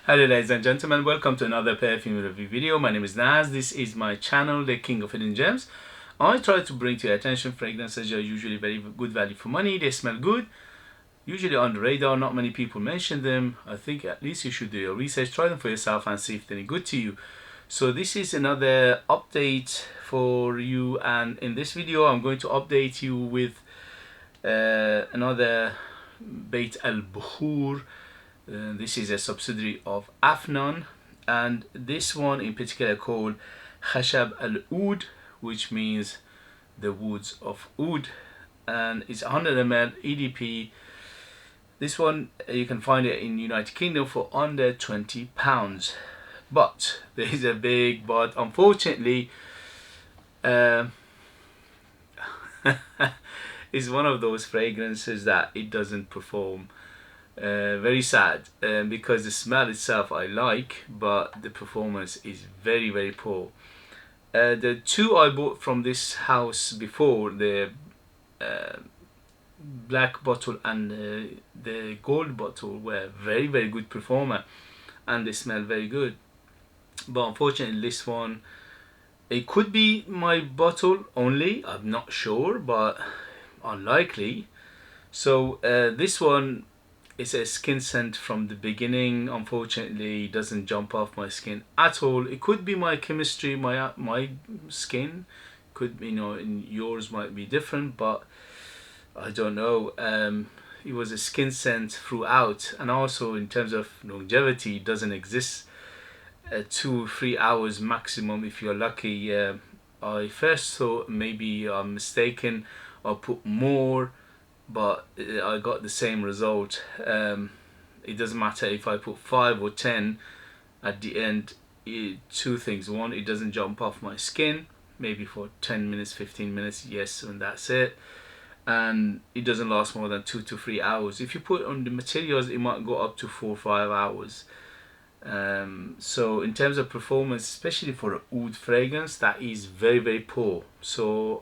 Hello ladies and gentlemen, welcome to another perfume review video. My name is Naz. This is my channel, The King of Hidden Gems. I try to bring to your attention fragrances that are usually very good value for money. They smell good, usually on the radar, not many people mention them. I think at least you should do your research, try them for yourself and see if they're any good to you. So this is another update for you, and in this video I'm going to update you with another Bait Al Bakhoor. This is a subsidiary of Afnan, and this one in particular called Khashab Al Oud, which means the woods of oud, and it's 100 ml EDP. This one you can find it in United Kingdom for under £20, but there is a big but. Unfortunately, it's one of those fragrances that it doesn't perform. Very sad, because the smell itself I like, but the performance is very poor. The two I bought from this house before, the black bottle and the gold bottle, were very good performer, and they smell very good. But unfortunately this one, it could be my bottle only, I'm not sure, but unlikely. So this one, it's a skin scent from the beginning. Unfortunately, it doesn't jump off my skin at all. It could be my chemistry, my skin. Could be, you know, in yours might be different, but I don't know. It was a skin scent throughout, and also in terms of longevity, it doesn't exist. 2 or 3 hours maximum if you're lucky. I first thought maybe I'm mistaken, I'll put more, but I got the same result. It doesn't matter if I put 5 or 10 at the end. Two things: one, it doesn't jump off my skin, maybe for 10 minutes 15 minutes, yes, and that's it. And it doesn't last more than 2 to 3 hours. If you put on the materials, it might go up to 4 or 5 hours. So in terms of performance, especially for an oud fragrance, that is very poor. So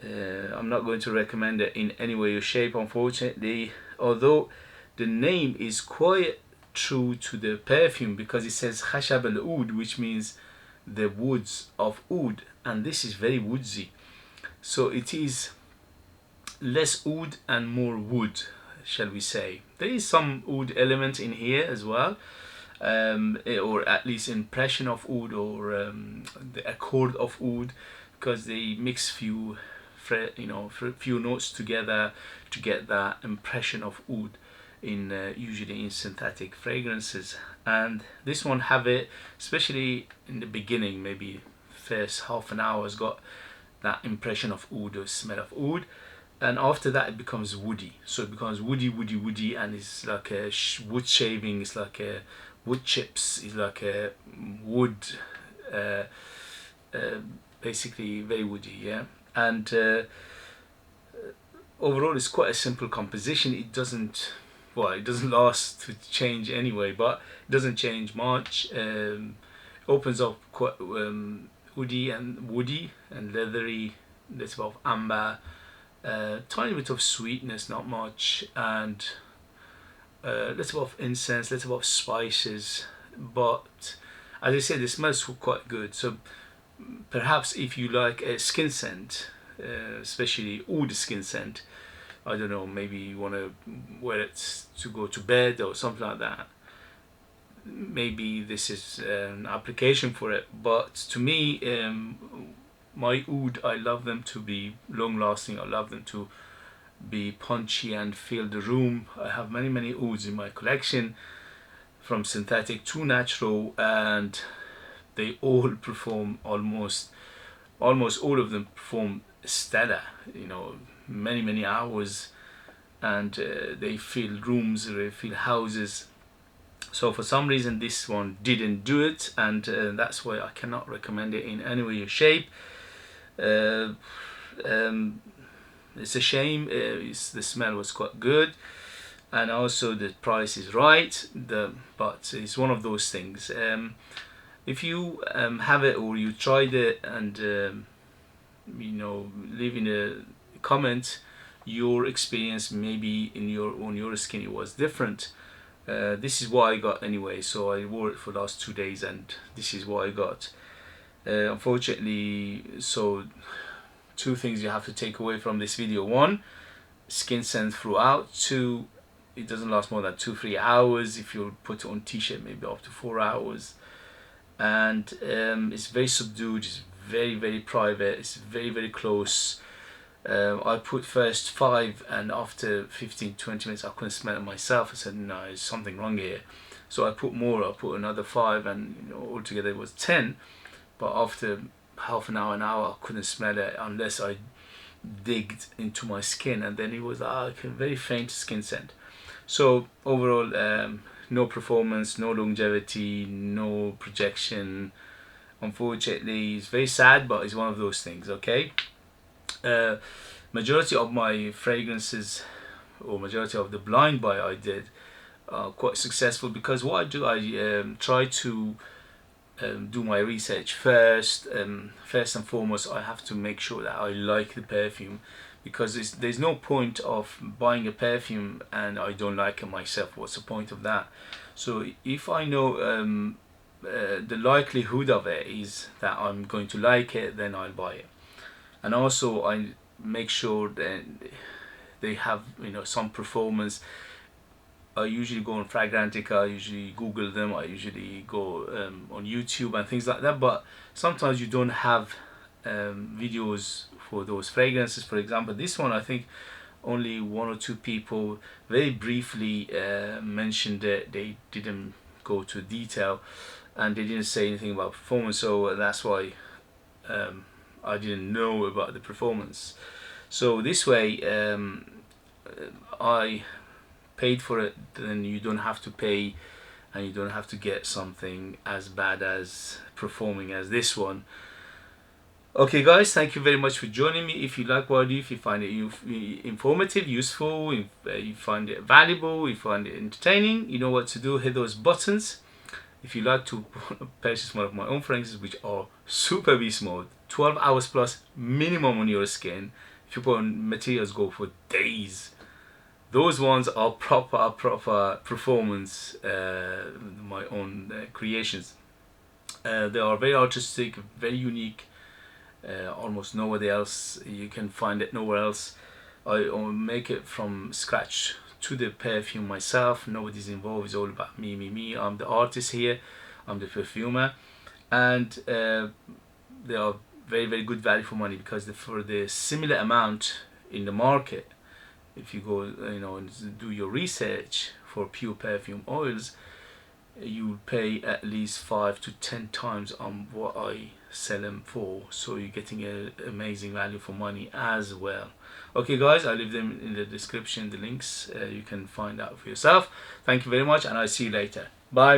I'm not going to recommend it in any way or shape, unfortunately, although the name is quite true to the perfume, because it says Khashab Al Oud, which means the woods of oud, and this is very woodsy. So it is less oud and more wood, shall we say. There is some oud element in here as well, or at least impression of oud, or the accord of oud, because they mix few notes together to get that impression of oud in usually in synthetic fragrances. And this one have it, especially in the beginning, maybe first half an hour, has got that impression of oud or smell of oud, and after that it becomes woody. So it becomes woody, and it's like a wood shaving, it's like a wood chips, it's like a wood, basically very woody, yeah. And overall it's quite a simple composition. It doesn't last to change anyway, but it doesn't change much. Opens up quite woody and leathery, there's about amber, tiny bit of sweetness, not much, and little bit of incense, little bit of spices. But as I said, it smells quite good. So perhaps if you like a skin scent, especially oud skin scent, I don't know, maybe you want to wear it to go to bed or something like that, maybe this is an application for it. But to me, my oud, I love them to be long lasting. I love them to be punchy and fill the room. I have many ouds in my collection, from synthetic to natural, and they all perform, almost all of them perform stellar, you know, many hours, and they fill rooms, they fill houses. So for some reason this one didn't do it, and that's why I cannot recommend it in any way or shape. It's a shame. The smell was quite good, and also the price is right, but it's one of those things. If you have it or you tried it, and you know, leave in a comment your experience, maybe on your skin it was different. This is what I got anyway, so I wore it for the last 2 days and this is what I got. Unfortunately, so two things you have to take away from this video. One, skin scent throughout. Two, it doesn't last more than 2-3 hours. If you put it on t-shirt, maybe up to 4 hours. And it's very subdued, it's very private, it's very close. I put first 5 and after 15-20 minutes I couldn't smell it myself. I said, no, there's something wrong here. So I put more, I put another 5, and you know, altogether it was 10. But after half an hour, I couldn't smell it unless I digged into my skin, and then it was like a very faint skin scent. So overall, no performance, no longevity, no projection. Unfortunately, it's very sad, but it's one of those things. Okay. Majority of my fragrances, or majority of the blind buy I did, quite successful, because what I do, I try to do my research first. First and foremost, I have to make sure that I like the perfume, because there's no point of buying a perfume and I don't like it myself. What's the point of that? So if I know the likelihood of it is that I'm going to like it, then I'll buy it. And also I make sure that they have, you know, some performance. I usually go on Fragrantica, I usually Google them, I usually go on YouTube and things like that. But sometimes you don't have videos for those fragrances. For example, this one, I think only 1 or 2 people very briefly mentioned it. They didn't go to detail and they didn't say anything about performance, so that's why I didn't know about the performance. So this way, I paid for it, then you don't have to pay, and you don't have to get something as bad as performing as this one. Okay guys, thank you very much for joining me. If you like what I do, if you find it informative, useful, if you find it valuable, if you find it entertaining, you know what to do. Hit those buttons. If you like to purchase one of my own fragrances, which are super beast mode, 12 hours plus minimum on your skin. If you put on materials, go for days. Those ones are proper performance, my own creations. They are very artistic, very unique. Almost nowhere else, you can find it nowhere else. I make it from scratch to the perfume myself. Nobody's involved. It's all about me. I'm the artist here, I'm the perfumer, and they are very good value for money, because for the similar amount in the market, if you go, you know, and do your research for pure perfume oils, you pay at least 5 to 10 times on what I sell them for. So you're getting an amazing value for money as well. Okay guys, I'll leave them in the description, the links. You can find out for yourself. Thank you very much, and I'll see you later. Bye.